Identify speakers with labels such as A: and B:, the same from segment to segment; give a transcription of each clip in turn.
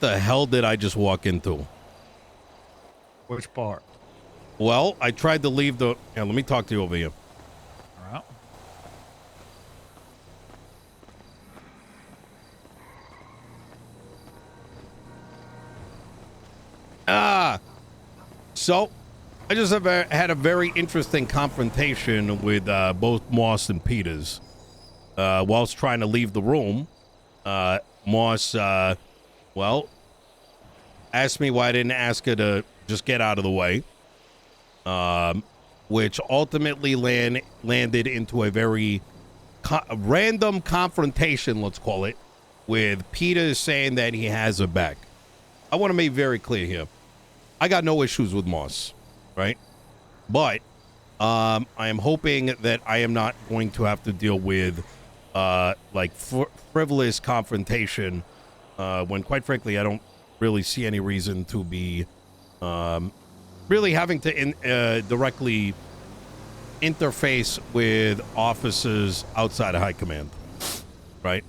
A: The hell did I just walk into?
B: Which part?
A: Well, I tried to leave the... Yeah, let me talk to you over here.
B: All right.
A: So I just had a very interesting confrontation with both Moss and Peters. Whilst trying to leave the room, Moss, well, asked me why I didn't ask her to just get out of the way, which ultimately landed into a very random confrontation, let's call it, with Peters saying that he has her back. I want to make very clear here. I got no issues with Moss, right? But I am hoping that I am not going to have to deal with like frivolous confrontation when, quite frankly, I don't really see any reason to be really having to directly interface with officers outside of high command, right?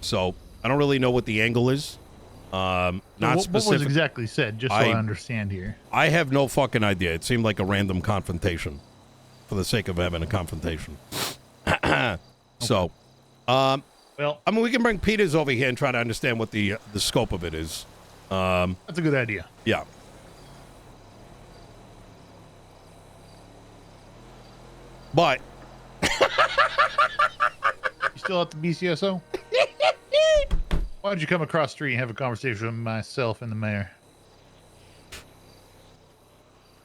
A: So I don't really know what the angle is. Not
B: what was
A: specific.
B: exactly said, just so I understand here?
A: I have no fucking idea. It seemed like a random confrontation for the sake of having a confrontation. So,
B: well,
A: I mean, we can bring Peters over here and try to understand what the scope of it is.
B: that's a good idea.
A: Yeah. But
B: You still at the BCSO? Why don't you come across the street and have a conversation with myself and the mayor?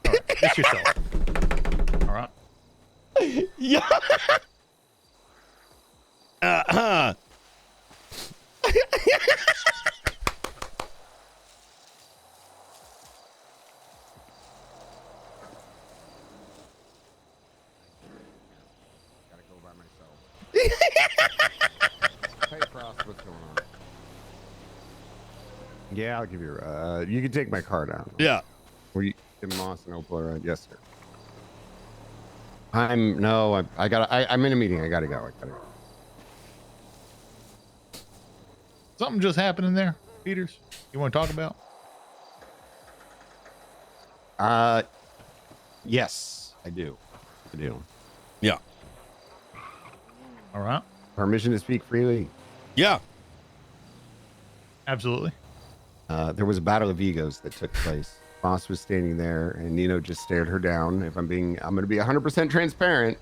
B: All right, just yourself. All right.
A: yeah.
C: Gotta go by myself. Hey, Frost, what's going on? Yeah, I'll give you. You can take my car down.
A: Yeah.
C: Or you give Moss and Opal a ride. Yes, sir. I'm in a meeting. I gotta go.
B: Something just happened in there, Peters. You want to talk about?
C: Yes, I do.
A: Yeah.
B: All right.
C: Permission to speak freely.
A: Yeah.
B: Absolutely.
C: There was a battle of egos that took place. Moss was standing there, and Nino just stared her down. I'm going to be 100% transparent.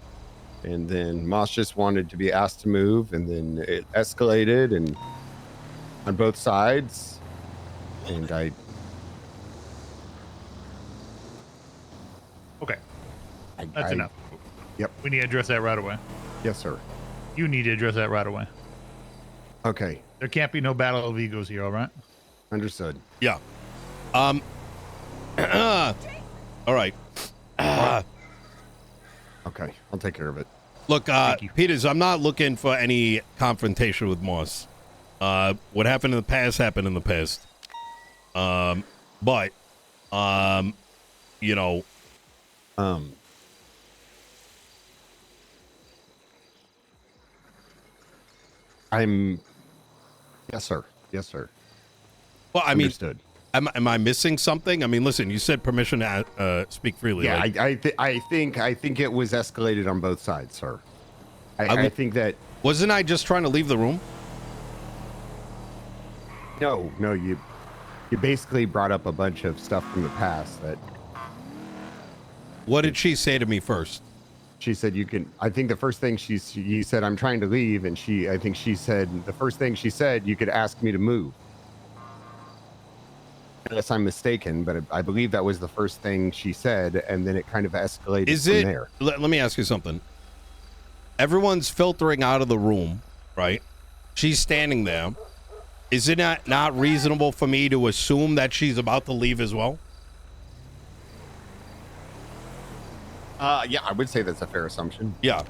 C: And then Moss just wanted to be asked to move, and then it escalated, and on both sides. And
B: Okay. That's enough.
C: Yep.
B: We need to address that right away.
C: Yes, sir.
B: You need to address that right away.
C: Okay.
B: There can't be no battle of egos here, all right?
C: Understood.
A: Yeah. All right.
C: Okay, I'll take care of it.
A: Look, Peters, I'm not looking for any confrontation with Moss. What happened in the past happened in the past. But you know,
C: Yes, sir. Yes, sir.
A: Well, I mean,
C: Understood.
A: am I missing something? I mean, listen, you said permission to speak freely.
C: Yeah,
A: right?
C: I think it was escalated on both sides, sir. I think that.
A: Wasn't I just trying to leave the room?
C: No, you basically brought up a bunch of stuff from the past that.
A: What did she say to me first?
C: She said you can. I think the first thing you said, I'm trying to leave, and I think she said the first thing she said, you could ask me to move. Unless I'm mistaken, but I believe that was the first thing she said, and then it kind of escalated from there.
A: Let me ask you something. Everyone's filtering out of the room, right? She's standing there. Is it not reasonable for me to assume that she's about to leave as well?
C: Yeah, I would say that's a fair assumption.
A: Yeah.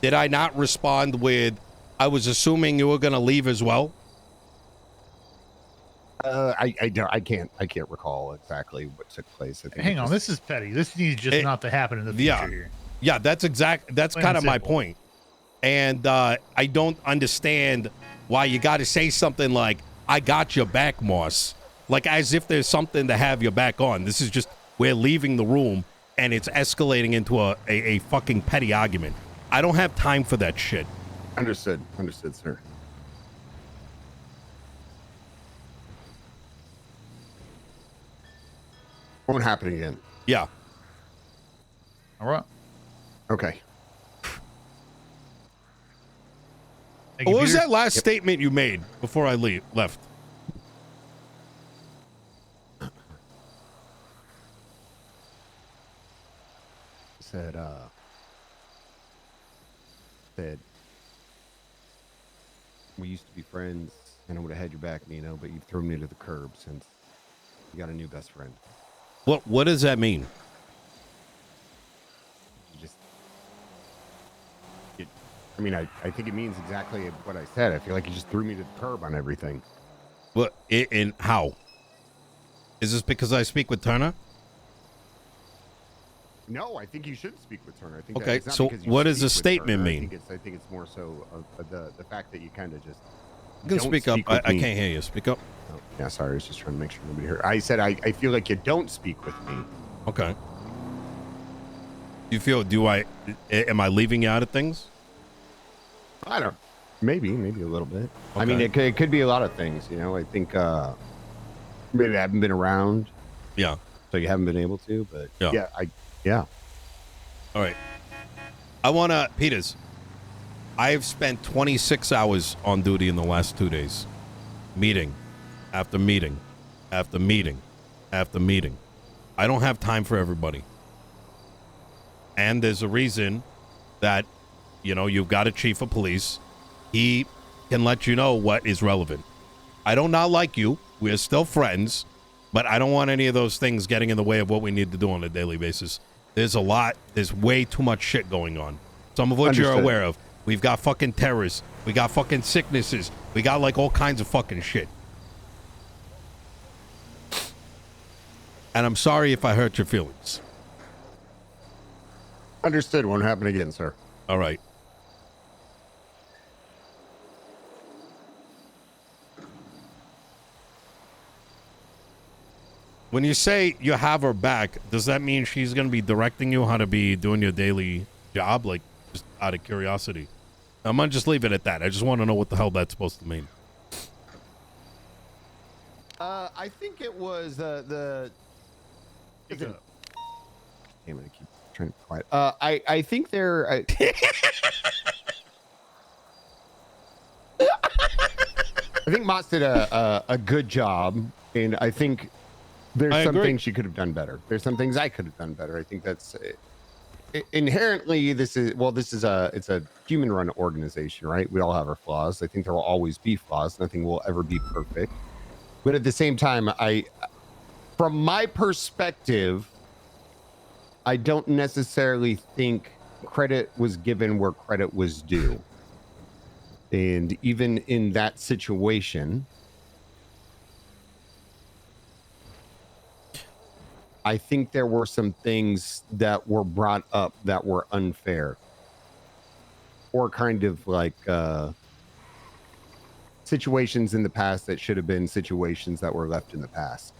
A: Did I not respond with, I was assuming you were going to leave as well?
C: I can't recall exactly what took place. I think
B: Hang on, this is petty. This needs just not to happen in the future here.
A: Yeah, that's kind of my point. And I don't understand why you got to say something like, I got your back, Moss. Like as if there's something to have your back on. This is just, we're leaving the room and it's escalating into a fucking petty argument. I don't have time for that shit.
C: Understood. Understood, sir. Won't happen again.
A: Yeah.
B: All right.
C: Okay.
B: Hey,
A: What was
B: computer?
A: that last statement you made before I left?
C: Said we used to be friends and I would have had your back, Nino, but you've thrown me to the curb since you got a new best friend.
A: What does that mean?
C: You just I mean, I think it means exactly what I said. I feel like you just threw me to the curb on everything.
A: What in how? Is this because I speak with Turner?
C: No, I think you should speak with Turner. I think
A: Okay,
C: it's not
A: so
C: because you
A: what does
C: speak
A: the
C: with
A: statement
C: Turner.
A: mean?
C: I think it's more so the fact that you kind of just
A: You can
C: don't
A: speak up.
C: with
A: I
C: me.
A: can't hear you. Speak up.
C: Oh, yeah, sorry. I was just trying to make sure nobody heard. I said I feel like you don't speak with me.
A: Okay. You feel? Am I leaving you out of things?
C: I don't. Maybe a little bit. I mean,
A: Okay.
C: it could be a lot of things. You know, I think maybe I haven't been around,
A: Yeah.
C: so you haven't been able to. But yeah.
A: All right. I want to, Peters. I have spent 26 hours on duty in the last 2 days. Meeting after meeting after meeting after meeting. I don't have time for everybody. And there's a reason that, you've got a chief of police. He can let you know what is relevant. I do not like you. We're still friends. But I don't want any of those things getting in the way of what we need to do on a daily basis. There's way too much shit going on. Some of which you're
C: Understood.
A: aware of. We've got fucking terrorists. We got fucking sicknesses. We got like all kinds of fucking shit. And I'm sorry if I hurt your feelings.
C: Understood. Won't happen again, sir.
A: All right. When you say you have her back, does that mean she's going to be directing you how to be doing your daily job? Like, just out of curiosity. I'm going to just leave it at that. I just want to know what the hell that's supposed to mean.
C: I think it was the. Damn it! I keep trying to be quiet. I think they're. I think Moss did a good job, and I think there's
A: I
C: some
A: agree.
C: things she could have done better. There's some things I could have done better. I think that's inherently it's a human run organization, right? We all have our flaws. I think there will always be flaws. Nothing will ever be perfect. But at the same time, from my perspective, I don't necessarily think credit was given where credit was due. And even in that situation, I think there were some things that were brought up that were unfair, or kind of like situations in the past that should have been situations that were left in the past.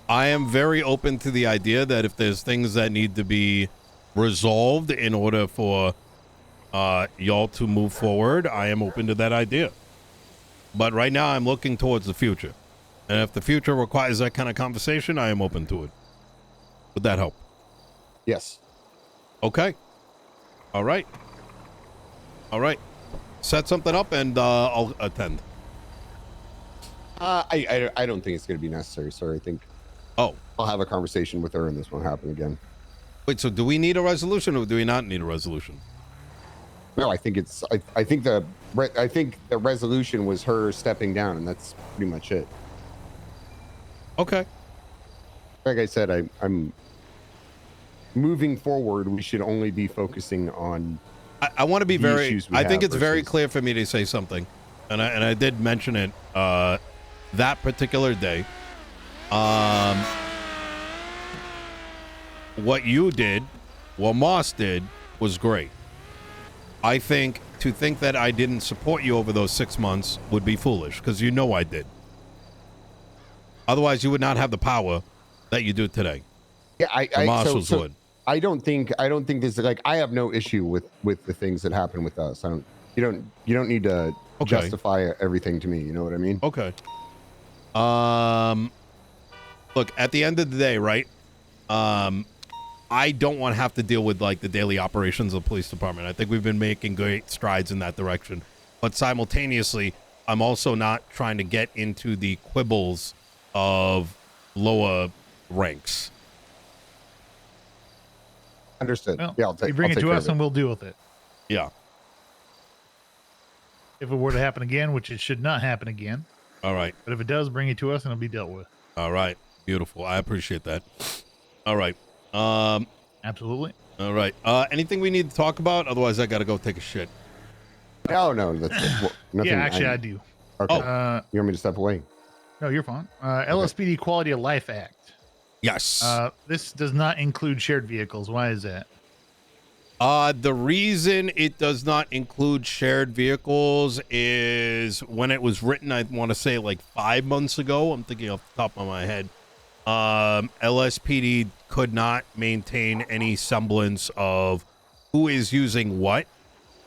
A: I am very open to the idea that if there's things that need to be resolved in order for y'all to move forward, I am open to that idea. But right now, I'm looking towards the future. And if the future requires that kind of conversation, I am open to it. Would that help?
C: Yes.
A: Okay. All right. Set something up and I'll attend.
C: I don't think it's going to be necessary, sir. I think
A: Oh.
C: I'll have a conversation with her and this won't happen again.
A: Wait, so do we need a resolution or do we not need a resolution?
C: No, I think it's. I think the resolution was her stepping down, and that's pretty much it.
A: Okay.
C: Like I said, I'm moving forward. We should only be focusing on.
A: I want to be
C: the
A: very.
C: issues we
A: I think
C: have
A: it's very
C: versus-
A: clear for me to say something, and I did mention it that particular day. What you did, what Moss did, was great. I think to think that I didn't support you over those 6 months would be foolish, because you know I did. Otherwise, you would not have the power that you do today.
C: Yeah,
A: The marshals would.
C: I don't think this is like, I have no issue with the things that happen with us. You don't need to justify everything to me. You know what I mean?
A: Okay. Look, at the end of the day, right? I don't want to have to deal with like the daily operations of the police department. I think we've been making great strides in that direction. But simultaneously, I'm also not trying to get into the quibbles of lower ranks.
C: Understood.
B: Well,
C: Yeah,
B: you bring it to us and we'll deal with it.
A: Yeah.
B: If it were to happen again, which it should not happen again.
A: All right.
B: But if it does, bring it to us and it'll be dealt with.
A: All right. Beautiful. I appreciate that. All right.
B: Absolutely.
A: All right. Anything we need to talk about? Otherwise, I got to go take a shit.
C: No, that's nothing.
B: Yeah, actually, I do.
C: Okay. You want me to step away?
B: No, you're fine. LSPD Quality of Life Act.
A: Yes.
B: This does not include shared vehicles. Why is that?
A: The reason it does not include shared vehicles is when it was written, I want to say like 5 months ago. I'm thinking off the top of my head. LSPD could not maintain any semblance of who is using what.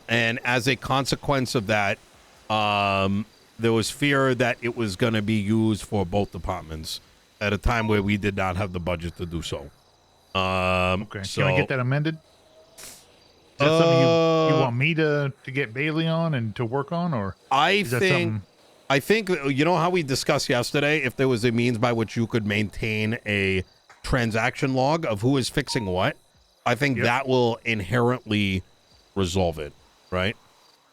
A: And as a consequence of that, there was fear that it was going to be used for both departments at a time where we did not have the budget to do so.
B: Okay.
A: So,
B: can I get that amended? Is that something you want me to get Bailey on and to work on, or
A: I think you know how we discussed yesterday, if there was a means by which you could maintain a transaction log of who is fixing what, I think that will inherently resolve it, right?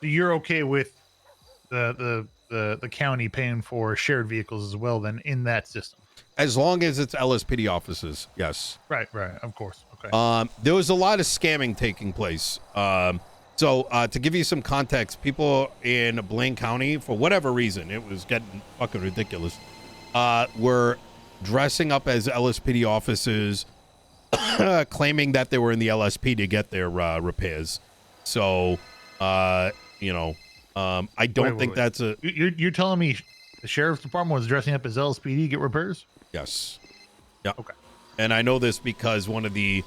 B: You're okay with the county paying for shared vehicles as well then in that system?
A: As long as it's LSPD offices, yes.
B: Right, of course. Okay.
A: There was a lot of scamming taking place. So to give you some context, people in Blaine County, for whatever reason, it was getting fucking ridiculous, were dressing up as LSPD officers, claiming that they were in the LSP to get their repairs. So, I don't think that's a...
B: You're telling me the sheriff's department was dressing up as LSPD to get repairs?
A: Yes. Yeah.
B: Okay.
A: And I know this because one of the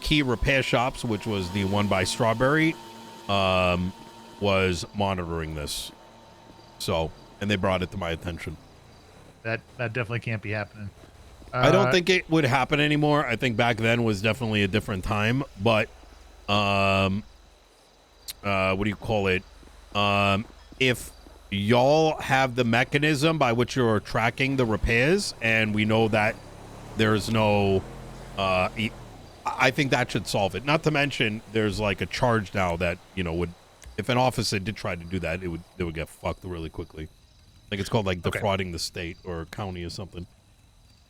A: key repair shops, which was the one by Strawberry, was monitoring this. So, and they brought it to my attention.
B: That definitely can't be happening.
A: I don't think it would happen anymore. I think back then was definitely a different time. But, what do you call it? If y'all have the mechanism by which you're tracking the repairs, and we know that there's no, I think that should solve it. Not to mention, there's like a charge now that would, if an officer did try to do that, they would get fucked really quickly. I think it's called like defrauding the state or county or something.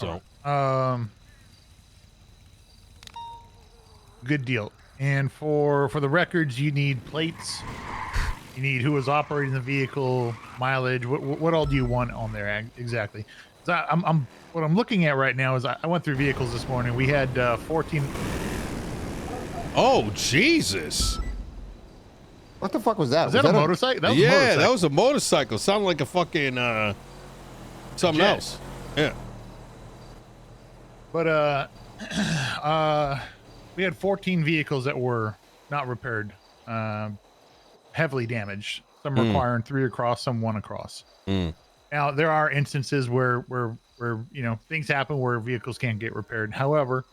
A: So,
B: good deal. And for the records, you need plates. You need who was operating the vehicle, mileage. What all do you want on there exactly? What I'm looking at right now is I went through vehicles this morning. We had 14.
A: Oh Jesus!
C: What the fuck was that?
B: Was that a motorcycle? That was
A: yeah,
B: a motorcycle.
A: That was a motorcycle. Sounded like a fucking something else. Yeah.
B: But we had 14 vehicles that were not repaired, heavily damaged. Some requiring 3 across, some 1 across. Now there are instances where things happen where vehicles can't get repaired. However,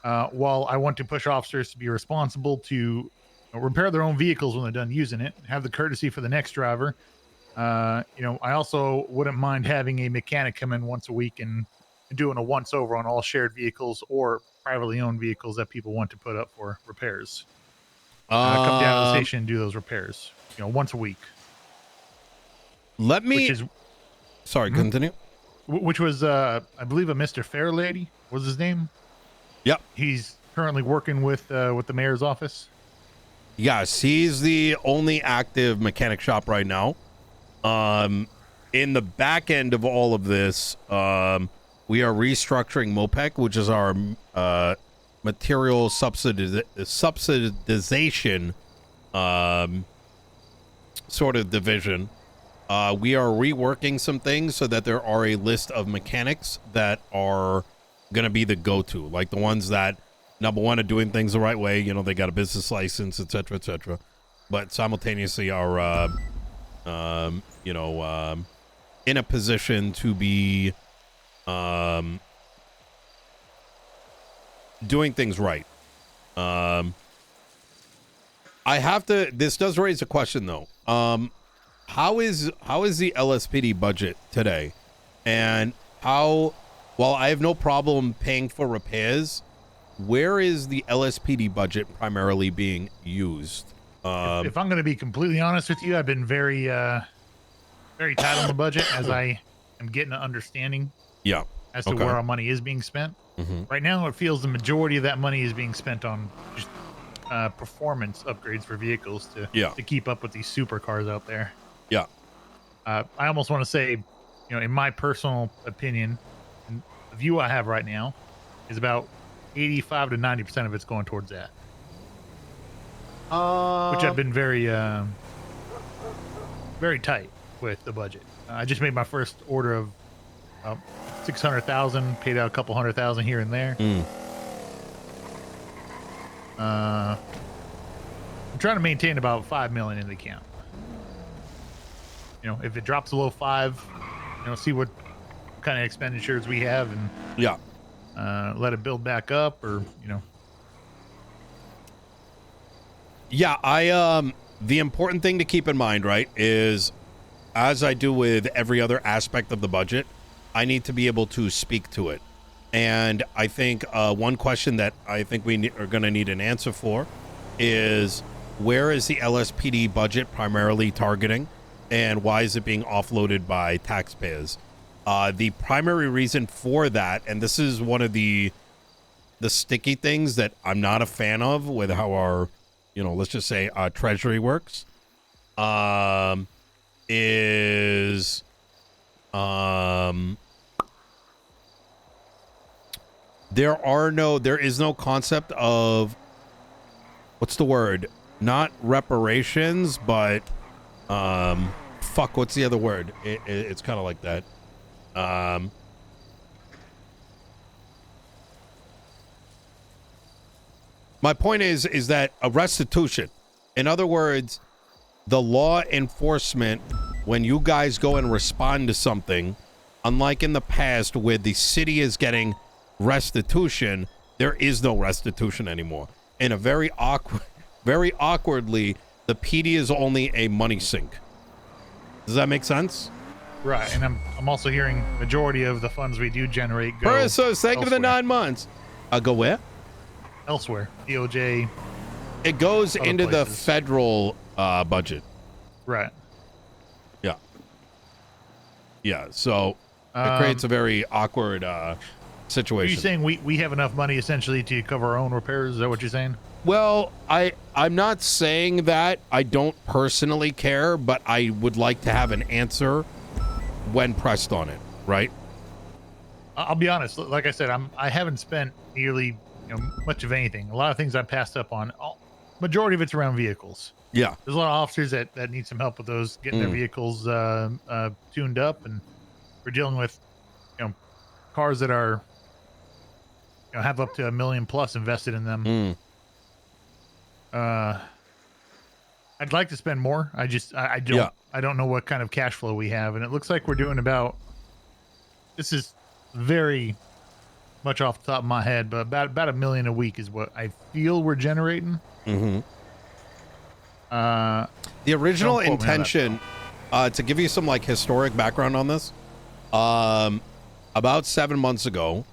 B: while I want to push officers to be responsible to repair their own vehicles when they're done using it, have the courtesy for the next driver, I also wouldn't mind having a mechanic come in once a week and doing a once over on all shared vehicles or privately owned vehicles that people want to put up for repairs. Come down to the station and do those repairs, once a week.
A: Sorry, continue.
B: Which was, I believe, a Mr. Fairlady was his name.
A: Yep.
B: He's currently working with the mayor's office.
A: Yes, he's the only active mechanic shop right now. In the back end of all of this, we are restructuring MOPEC, which is our material subsidization sort of division, we are reworking some things so that there are a list of mechanics that are going to be the go-to, like the ones that, number one, are doing things the right way. You know, they got a business license, etc., etc., but simultaneously are, in a position to be doing things right. This does raise a question, though. How is the LSPD budget today? And while I have no problem paying for repairs, where is the LSPD budget primarily being used?
B: If I'm going to be completely honest with you, I've been very tight on the budget as I am getting an understanding as to where our money is being spent. Right now, it feels the majority of that money is being spent on just performance upgrades for vehicles to keep up with these supercars out there. I almost want to say, in my personal opinion, the view I have right now is about 85 to 90% of it's going towards that. Which I've been very tight with the budget. I just made my first order of 600,000, paid out a couple $100,000 here and there. I'm trying to maintain about 5 million in the account. If it drops below 5, see what kind of expenditures we have and let it build back up, or
A: the important thing to keep in mind, right, is, as I do with every other aspect of the budget, I need to be able to speak to it. And I think one question that I think we are going to need an answer for is, where is the LSPD budget primarily targeting, and why is it being offloaded by taxpayers? The primary reason for that, and this is one of the sticky things that I'm not a fan of with how our, let's just say our treasury works, is there is no concept of, what's the word? Not reparations, but what's the other word? It's kind of like that. My point is that a restitution. In other words, the law enforcement, when you guys go and respond to something, unlike in the past where the city is getting restitution, there is no restitution anymore. In a very awkwardly, the PD is only a money sink. Does that make sense?
B: Right, and I'm also hearing majority of the funds we do generate go
A: so second of the 9 months. Go where?
B: Elsewhere. DOJ.
A: It goes into
B: places.
A: the federal budget.
B: Right.
A: Yeah, so it creates a very awkward situation.
B: Are you saying we have enough money essentially to cover our own repairs? Is that what you're saying?
A: Well, I'm not saying that. I don't personally care, but I would like to have an answer when pressed on it, right?
B: I'll be honest. Like I said, I haven't spent nearly much of anything. A lot of things I passed up on. Majority of it's around vehicles.
A: Yeah.
B: There's a lot of officers that need some help with those, getting their vehicles tuned up, and we're dealing with cars that are have up to $1 million plus invested in them. I'd like to spend more. I don't know what kind of cash flow we have, and it looks like we're doing about, this is very much off the top of my head, but about $1 million a week is what I feel we're generating.
A: The original intention, to give you some like historic background on this, about 7 months ago,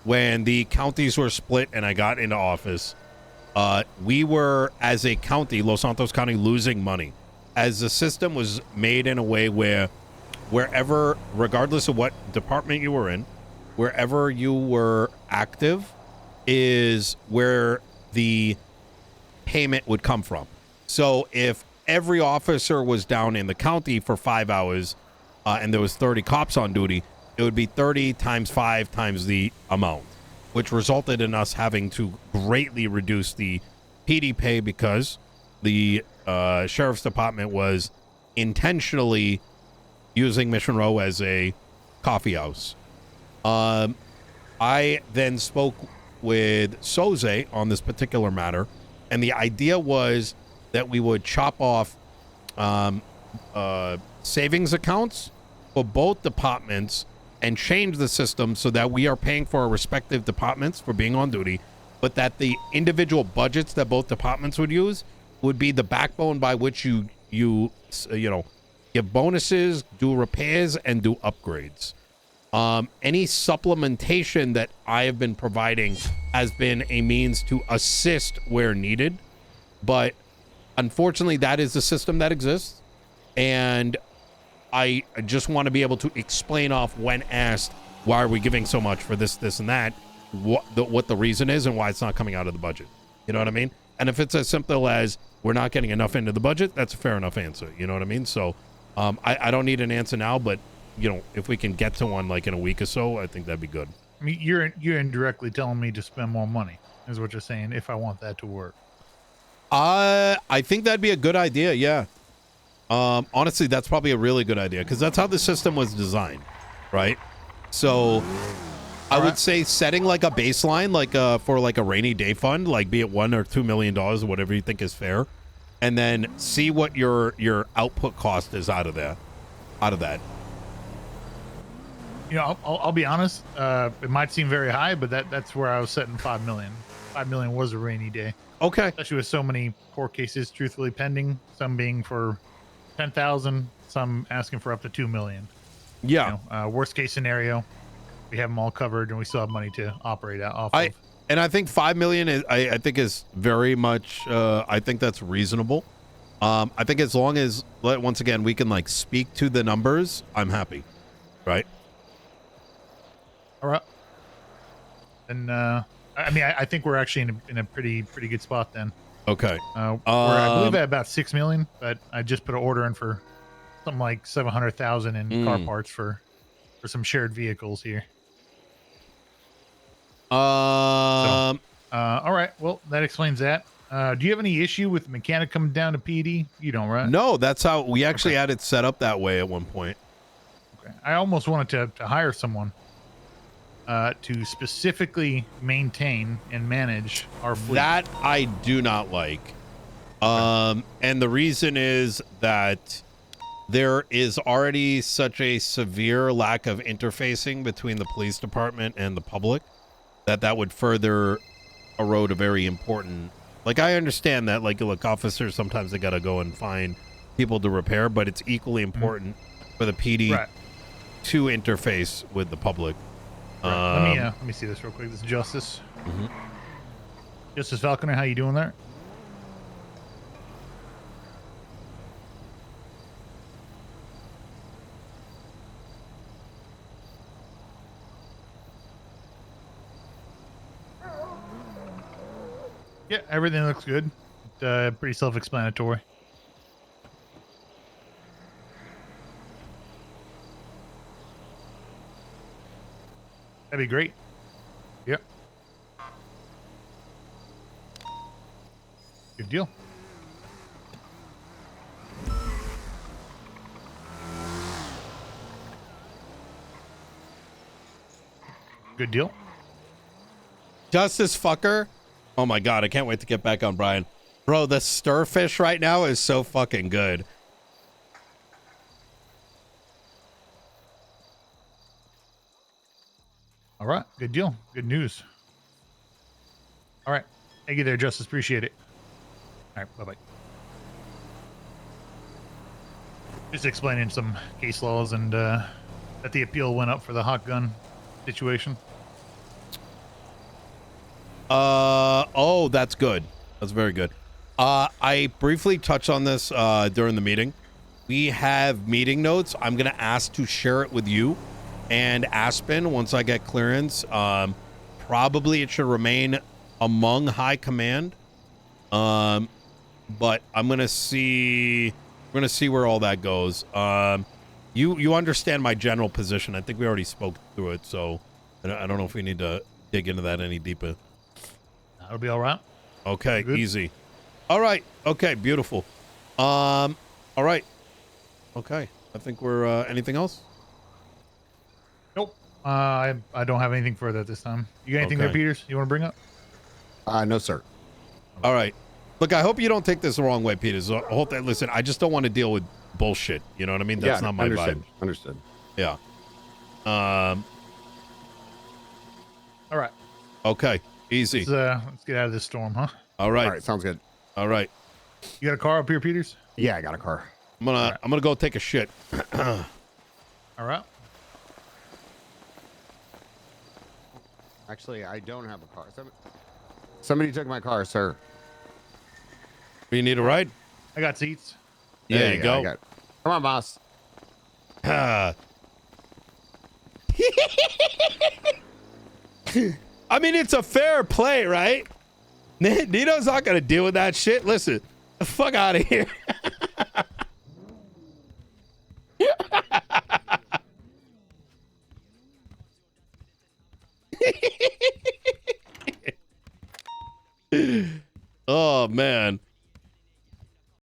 A: when the counties were split and I got into office, we were, as a county, Los Santos County, losing money, as the system was made in a way where wherever, regardless of what department you were in, wherever you were active is where the payment would come from. So if every officer was down in the county for 5 hours and there was 30 cops on duty, it would be 30 times 5 times the amount, which resulted in us having to greatly reduce the PD pay because the sheriff's department was intentionally using Mission Row as a coffee house. I then spoke with Soze on this particular matter, and the idea was that we would chop off savings accounts for both departments and change the system so that we are paying for our respective departments for being on duty, but that the individual budgets that both departments would use would be the backbone by which you know, give bonuses, do repairs, and do upgrades. Any supplementation that I have been providing has been a means to assist where needed, but unfortunately that is the system that exists, and I just want to be able to explain off when asked, why are we giving so much for this, and that, what the reason is and why it's not coming out of the budget. You know what I mean? And if it's as simple as we're not getting enough into the budget, that's a fair enough answer. You know what I mean? So I don't need an answer now, but you know, if we can get to one like in a week or so, I think that'd be good.
B: I mean, you're indirectly telling me to spend more money, is what you're saying, if I want that to work.
A: I think that'd be a good idea, yeah. Honestly, that's probably a really good idea because that's how the system was designed, right? So I would say setting like a baseline, like for like a rainy day fund, like be it $1 or $2 million or whatever you think is fair, and then see what your output cost is out of that.
B: You know, I'll be honest. It might seem very high, but that's where I was setting 5 million. 5 million was a rainy day.
A: Okay.
B: Especially with so many court cases truthfully pending, some being for 10,000, some asking for up to 2 million.
A: Yeah.
B: You know, worst case scenario, we have them all covered and we still have money to operate out off of.
A: And I think 5 million is, I think is very much, I think that's reasonable. I think as long as, once again, we can like speak to the numbers, I'm happy. Right.
B: All right. And I mean, I think we're actually in a pretty good spot then.
A: Okay.
B: We're, I believe at about 6 million, but I just put an order in for something like 700,000 in car parts for some shared vehicles here. All right. Well, that explains that. Do you have any issue with the mechanic coming down to PD? You don't, right?
A: No, that's how we actually had it set up that way at one point.
B: Okay. I almost wanted to hire someone to specifically maintain and manage our fleet.
A: That I do not like. And the reason is that there is already such a severe lack of interfacing between the police department and the public that would further erode a very important, like, I understand that, like, look, officers, sometimes they got to go and find people to repair, but it's equally important for the PD to interface with the public.
B: Let me see this real quick. This is Justice. Justice Falconer, how you doing there? Yeah, everything looks good. Pretty self-explanatory. That'd be great. Yep. Good deal. Good deal.
A: Justice fucker. Oh my god, I can't wait to get back on Brian. Bro, the stirfish right now is so fucking good.
B: All right, good deal. Good news. All right. Thank you there, Justice. Appreciate it. All right, bye-bye. Just explaining some case laws and that the appeal went up for the hot gun situation.
A: Oh, that's good. That's very good. I briefly touched on this during the meeting. We have meeting notes. I'm going to ask to share it with you and Aspen once I get clearance. Probably it should remain among high command. But I'm going to see where all that goes. You understand my general position. I think we already spoke through it, so I don't know if we need to dig into that any deeper.
B: That'll be all right.
A: Okay,
B: Good.
A: easy. All right. Okay, beautiful. All right. Okay. I think we're anything else?
B: Nope. I don't have anything further at this time. You got anything there,
A: Okay.
B: Peters? You want to bring up?
C: No, sir.
A: All right. Look, I hope you don't take this the wrong way, Peter. So I hope that, listen, I just don't want to deal with bullshit. You know what I mean? That's not my
C: understood.
A: vibe.
C: Understood.
A: Yeah.
B: All right.
A: Okay. Easy.
B: Let's get out of this storm, huh?
A: All right.
C: All right, sounds good.
A: All right.
B: You got a car up here, Peters?
C: Yeah, I got a car.
A: I'm gonna go take a shit.
B: All right.
C: Actually, I don't have a car. Somebody took my car, sir.
A: You need a ride?
B: I got seats.
A: There you go.
C: I got it. Come on, boss.
A: I mean, it's a fair play, right? Nino's not gonna deal with that shit. Listen, the fuck out of here. Oh man.